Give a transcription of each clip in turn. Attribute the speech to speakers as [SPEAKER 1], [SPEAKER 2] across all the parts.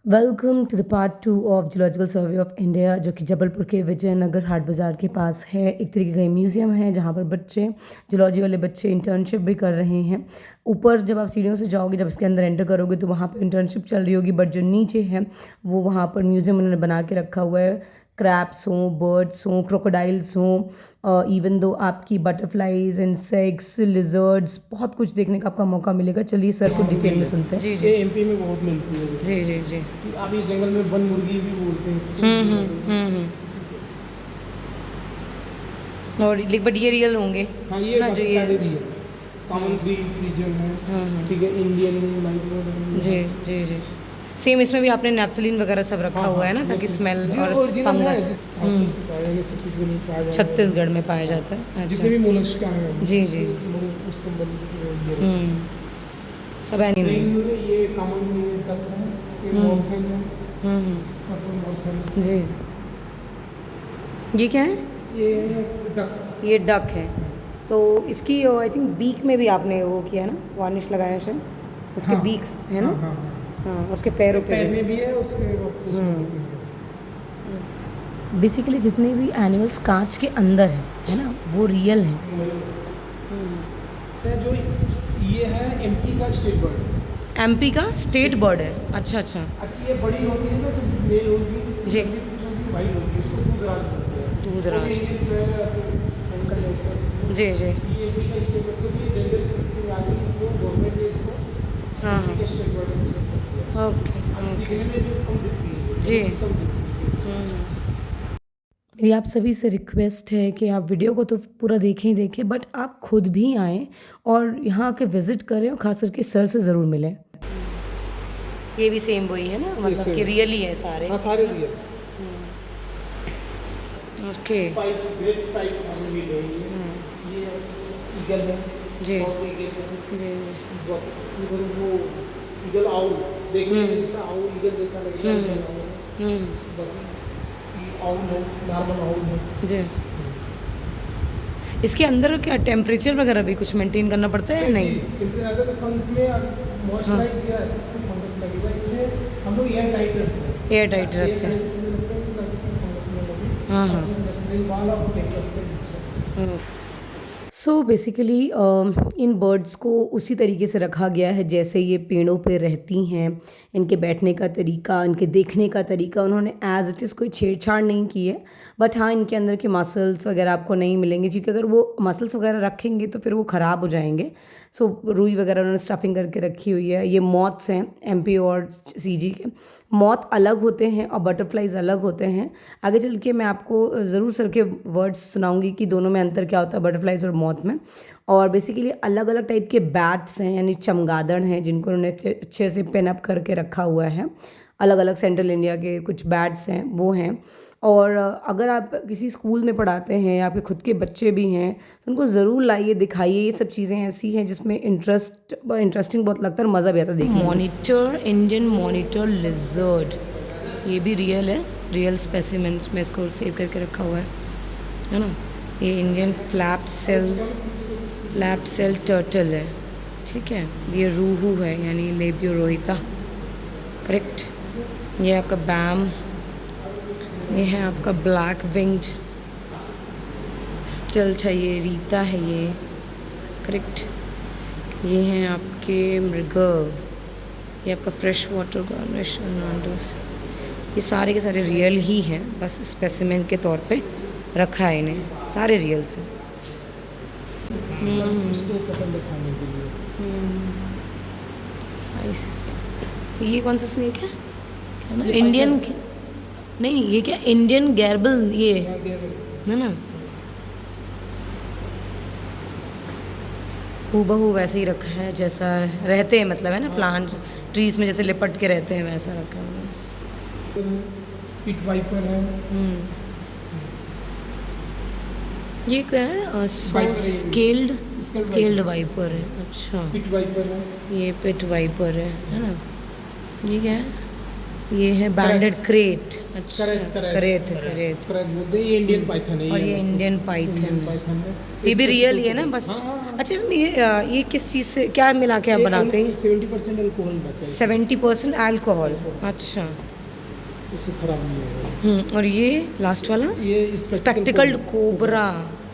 [SPEAKER 1] Welcome to the part 2 of zoological survey of India, जो कि जबलपुर के विजयनगर हाट बाज़ार के पास है। एक तरीके का म्यूज़ियम है जहाँ पर बच्चे, जूलॉजी वाले बच्चे इंटर्नशिप भी कर रहे हैं। ऊपर जब आप सीढ़ियों से जाओगे, जब इसके अंदर एंटर करोगे तो वहाँ पर इंटर्नशिप चल रही होगी, बट जो नीचे है वो वहाँ पर म्यूज़ियम उन्होंने बना के रखा हुआ है। क्रैब्स हों, बर्ड्स हों, क्रोकोडाइल्स हों, इवन दो आपकी बटरफ्लाइज, इंसेक्ट्स, लिजर्ड्स, बहुत कुछ देखने का आपका मौका मिलेगा। चलिए सर को डिटेल में सुनते हैं।
[SPEAKER 2] जी
[SPEAKER 3] ये एमपी में बहुत मिलती है।
[SPEAKER 2] जी जी जी।
[SPEAKER 3] आप ये जंगल में वन मुर्गी भी बोलते हैं इसको।
[SPEAKER 2] और बट ये रियल होंगे
[SPEAKER 3] हाँ, ये
[SPEAKER 2] ना, जो ये
[SPEAKER 3] सारे भी है। कॉमन क्रीक रीजन है, ठीक है, इंडियन नाइट बर्ड।
[SPEAKER 2] जी जी जी। सेम इसमें भी आपने नैप्थलीन वगैरह सब रखा
[SPEAKER 3] हाँ,
[SPEAKER 2] हुआ है ना,
[SPEAKER 3] हाँ,
[SPEAKER 2] ताकि स्मेल
[SPEAKER 3] जी,
[SPEAKER 2] और
[SPEAKER 3] original
[SPEAKER 2] फंगस
[SPEAKER 3] है, छत्तीसगढ़ में पाया जाता है।
[SPEAKER 2] छत्तीसगढ़ में पाया जाता है। अच्छा,
[SPEAKER 3] जितने भी मोलस्क हैं,
[SPEAKER 2] जी जी।
[SPEAKER 3] उस संबंधित ये
[SPEAKER 2] सब एनिमल।
[SPEAKER 3] ये कॉमन डक है, ये मॉर्फिन है, पर्पल मॉर्फिन।
[SPEAKER 2] जी जी। ये क्या है?
[SPEAKER 3] ये डक।
[SPEAKER 2] ये डक है। तो इसकी आई थिंक बीक में भी आपने वो किया है ना, वार्निश लगाया है शायद, उसके
[SPEAKER 3] हाँ,
[SPEAKER 2] बीक्स है ना।
[SPEAKER 3] हाँ,
[SPEAKER 2] हाँ, उसके पैरों पे
[SPEAKER 3] पैर
[SPEAKER 2] भी।
[SPEAKER 3] में भी है, उसमें
[SPEAKER 1] बेसिकली जितने भी एनिमल्स कांच के अंदर है ना, वो रियल हैं।
[SPEAKER 3] जो ये है एमपी का स्टेट बर्ड।
[SPEAKER 2] एमपी का स्टेट बर्ड है। अच्छा अच्छा।
[SPEAKER 3] अच्छा, ये बड़ी होती है ना, जो मेल होगी, इसकी
[SPEAKER 2] जी।
[SPEAKER 3] लंबी पूंछ होगी, वाइट होगी, उसको दूधराज बोलते हैं।
[SPEAKER 2] दूधराज।
[SPEAKER 3] तो ये जो है,
[SPEAKER 2] जी जी।
[SPEAKER 3] ये एमपी का स्टेट बर्ड, क्योंकि ये डेंजर स्थिति में आ गई, इसलिए गवर्नमेंट ने इसको
[SPEAKER 2] हाँ
[SPEAKER 3] एमपी का स्टेट बर्ड घोषित कर दिया।
[SPEAKER 2] ओके
[SPEAKER 3] अब
[SPEAKER 2] ओके।
[SPEAKER 3] दिखने में भी कम दिखती है,
[SPEAKER 2] जी।
[SPEAKER 3] कम दिखती है।
[SPEAKER 1] मेरी आप सभी से रिक्वेस्ट है कि आप वीडियो को तो पूरा देखें ही देखें, बट आप खुद भी आएँ और यहाँ आके विज़िट करें और ख़ास करके सर से ज़रूर मिलें।
[SPEAKER 2] ये भी सेम वही है ना, मतलब कि
[SPEAKER 3] same।
[SPEAKER 2] रियल ही है सारे।
[SPEAKER 3] हाँ, सारे दिए।
[SPEAKER 2] Okay.
[SPEAKER 3] Pipe, great pipe army है ये ईगल है,
[SPEAKER 2] जी।
[SPEAKER 3] साउथ ईगल है,
[SPEAKER 2] जी
[SPEAKER 3] इधर वो ईगल आउल, देखने में जैसा आउल, ईगल जैसा लगेगा, ईगल आउल है। बाकी ये आउल है, नॉर्मल आउल है।
[SPEAKER 2] जी। इसके अंदर क्या टेम्परेचर वगैरह भी कुछ मेंटेन करना पड़ता है या नहीं?
[SPEAKER 3] अगर फंगस में मॉइस्चराइज किया है, इसमें फंगस लगेगा, इसलिए हम लोग एयर टाइट रखते हैं।
[SPEAKER 2] एयर टाइट रखते हैं।
[SPEAKER 3] इसलिए रखते हैं कि ताकि इसमें फंगस ना लगे।
[SPEAKER 2] हाँ, हाँ।
[SPEAKER 3] नेचुरल वाला और केमिकल्स के बीच में।
[SPEAKER 1] सो बेसिकली इन बर्ड्स को उसी तरीके से रखा गया है जैसे ये पेड़ों पे रहती हैं। इनके बैठने का तरीका, इनके देखने का तरीका, उन्होंने एज इट इज़ कोई छेड़छाड़ नहीं की है। बट हाँ, इनके अंदर के मसल्स वगैरह आपको नहीं मिलेंगे, क्योंकि अगर वो मसल्स वगैरह रखेंगे तो फिर वो ख़राब हो जाएंगे। सो रुई वगैरह उन्होंने स्टफिंग करके रखी हुई है। ये मॉथ्स हैं, एमपी और सीजी के। मॉथ अलग होते हैं और बटरफ्लाइज अलग होते हैं। आगे चल के मैं आपको ज़रूर सर के वर्ड्स सुनाऊंगी कि दोनों में अंतर क्या होता है, बटरफ्लाइज और मॉथ में। और बेसिकली अलग अलग टाइप के बैट्स हैं, यानी चमगादड़ हैं, जिनको उन्होंने अच्छे से पिन अप करके रखा हुआ है। अलग अलग सेंट्रल इंडिया के कुछ बैट्स हैं, वो हैं। और अगर आप किसी स्कूल में पढ़ाते हैं, आपके खुद के बच्चे भी हैं, तो उनको ज़रूर लाइए, दिखाइए। ये सब चीज़ें ऐसी हैं जिसमें इंटरेस्टिंग बहुत लगता है और मज़ा भी आता है देखने में।
[SPEAKER 2] मॉनिटर, इंडियन मॉनिटर लिजर्ड, ये भी रियल है, रियल स्पेसिमेंट्स में इसको सेव करके रखा हुआ है ना। ये इंडियन फ्लैप सेल टर्टल है, ठीक है। ये रूहू है, यानी लेबियोरोहिता, करेक्ट। ये आपका बैम, ये है आपका ब्लैक विंग्ड स्टिल चाहिए, रीता है ये, करेक्ट। ये हैं आपके मृग, ये आपका फ्रेश वाटर गार्निश अनांडस। ये सारे के सारे रियल ही हैं, बस स्पेसिमेन के तौर पे रखा है इन्हें, सारे रियल से।
[SPEAKER 3] उसको पसंद है खाने के लिए।
[SPEAKER 2] नाइस। ये कौन सा स्नेक है? क्या नाम? इंडियन नहीं, ये क्या, इंडियन गैरबल, ये है ना। हूबहू वैसे ही रखा है जैसा रहते हैं, मतलब है ना, प्लांट ट्रीज में जैसे लिपट के रहते हैं, वैसा रखा है।
[SPEAKER 3] पिट वाइपर है।
[SPEAKER 2] ये क्या है? स्केल्ड वाइपर है। अच्छा,
[SPEAKER 3] पिट वाइपर है।
[SPEAKER 2] ये पिट वाइपर है ना। ये क्या है? ये है बैंडेड क्रेट। अच्छा,
[SPEAKER 3] करेक्ट
[SPEAKER 2] करेट
[SPEAKER 3] बोलते हैं, ये इंडियन पाइथन है।
[SPEAKER 2] और ये
[SPEAKER 3] अलग से।
[SPEAKER 2] इंडियन पाइथन है।
[SPEAKER 3] पाइथन है।
[SPEAKER 2] ये भी
[SPEAKER 3] इसका
[SPEAKER 2] रियल ही
[SPEAKER 3] जो-
[SPEAKER 2] है ना बस।
[SPEAKER 3] हाँ, हाँ, हाँ।
[SPEAKER 2] अच्छा, इसमें ये किस चीज़ से क्या मिला के आप बनाते हैं?
[SPEAKER 3] 70% अल्कोहल रहता है।
[SPEAKER 2] 70% अल्कोहल। अच्छा।
[SPEAKER 3] उससे खराब नहीं होगा।
[SPEAKER 2] और ये लास्ट वाला
[SPEAKER 3] ये
[SPEAKER 2] स्पेक्टिकल्ड कोबरा।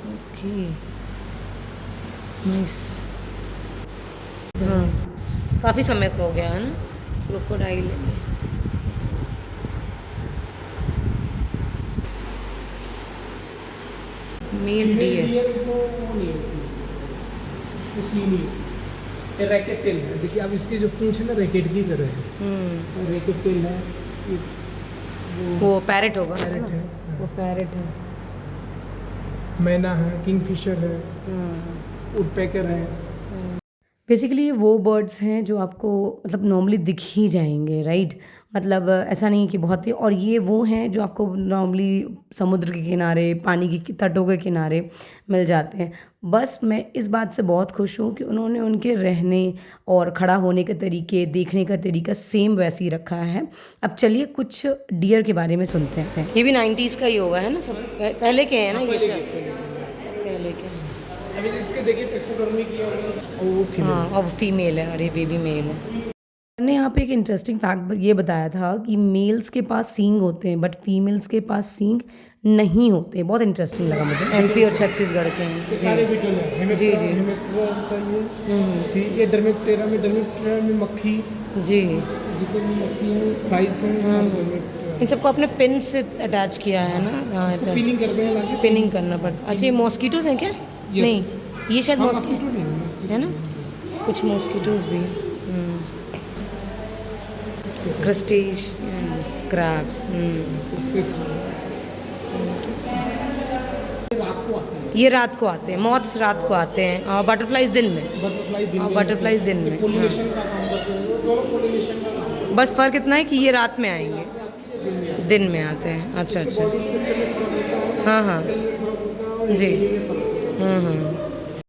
[SPEAKER 2] Okay, nice. हाँ, काफ़ी समय को हो गया है ना क्रोकोडाइल। Mail dear.
[SPEAKER 3] डियर को वो नहीं होती, उसको सी नहीं। ये रैकेट टेल है, देखिए अब इसकी जो पूंछ है ना रैकेट की तरह है। रैकेट टेल है।
[SPEAKER 2] वो पैरेट होगा है
[SPEAKER 3] पैरेट
[SPEAKER 2] ना?
[SPEAKER 3] है।
[SPEAKER 2] वो पैरेट है।
[SPEAKER 3] मैना है, किंगफिशर है, वुडपेकर है।
[SPEAKER 1] बेसिकली ये वो बर्ड्स हैं जो आपको मतलब नॉर्मली दिख ही जाएंगे, राइट? मतलब ऐसा नहीं कि बहुत ही, और ये वो हैं जो आपको नॉर्मली समुद्र के किनारे, पानी के तटों के किनारे मिल जाते हैं। बस मैं इस बात से बहुत खुश हूँ कि उन्होंने उनके रहने और खड़ा होने के तरीके, देखने का तरीका सेम वैसे ही रखा है। अब चलिए कुछ डियर के बारे में सुनते हैं।
[SPEAKER 2] ये भी 90s का ही होगा है ना? सब पहले के हैं ना ये सब पहले के हैं।
[SPEAKER 3] अभी इसके देखिए टैक्सोनॉमी किया हुआ है, और वो फीमेल।
[SPEAKER 2] हाँ, और फीमेल है और ये बेबी मेल है।
[SPEAKER 1] मैंने यहाँ पे एक इंटरेस्टिंग फैक्ट ये बताया था कि मेल्स के पास सींग होते हैं बट फीमेल्स के पास सींग नहीं होते। बहुत इंटरेस्टिंग लगा मुझे।
[SPEAKER 2] MP और छत्तीसगढ़ के
[SPEAKER 3] ये
[SPEAKER 2] हैं।
[SPEAKER 3] सारे बीटल है।
[SPEAKER 2] जी, जी।
[SPEAKER 3] हेमिप्टेरा होता है ये। ठीक, ये डर्मेप्टेरा में मक्खी,
[SPEAKER 2] जी,
[SPEAKER 3] जितने भी मक्खी हैं, फ्राइज हैं, सारे डर्मेप्टेरा।
[SPEAKER 2] इन सबको अपने पिन से अटैच किया है ना? हाँ,
[SPEAKER 3] इसको पिनिंग करते हैं लाके।
[SPEAKER 2] पिनिंग करना पड़ता। अच्छा, ये मॉस्किटोज हैं क्या?
[SPEAKER 3] Yes.
[SPEAKER 2] नहीं, ये शायद
[SPEAKER 3] हाँ,
[SPEAKER 2] मॉस्किटो
[SPEAKER 3] mosquito नहीं है, mosquito
[SPEAKER 2] है ना?
[SPEAKER 3] नहीं है।
[SPEAKER 2] कुछ मॉस्किटोज भी हैं। Crustaceans, crabs.
[SPEAKER 3] इसके साथ रात को आते हैं।
[SPEAKER 2] ये रात को आते हैं, मॉथ्स रात को आते हैं और बटरफ्लाइज दिन में।
[SPEAKER 3] बटरफ्लाई दिन
[SPEAKER 2] हाँ,
[SPEAKER 3] में
[SPEAKER 2] बटरफ्लाइज दिन में,
[SPEAKER 3] पोलिनेशन का काम करते हैं, दोनों पोलिनेशन का काम करते
[SPEAKER 2] बस फ़र्क इतना है कि ये रात में आएंगे,
[SPEAKER 3] हैं।
[SPEAKER 2] दिन में आते हैं। अच्छा अच्छा।
[SPEAKER 3] बॉडी स्ट्रक्चर में फर्क होता है,
[SPEAKER 2] हाँ हाँ
[SPEAKER 3] स्केल में फर्क होता है, और
[SPEAKER 2] जी।
[SPEAKER 3] ये फर्क होता है।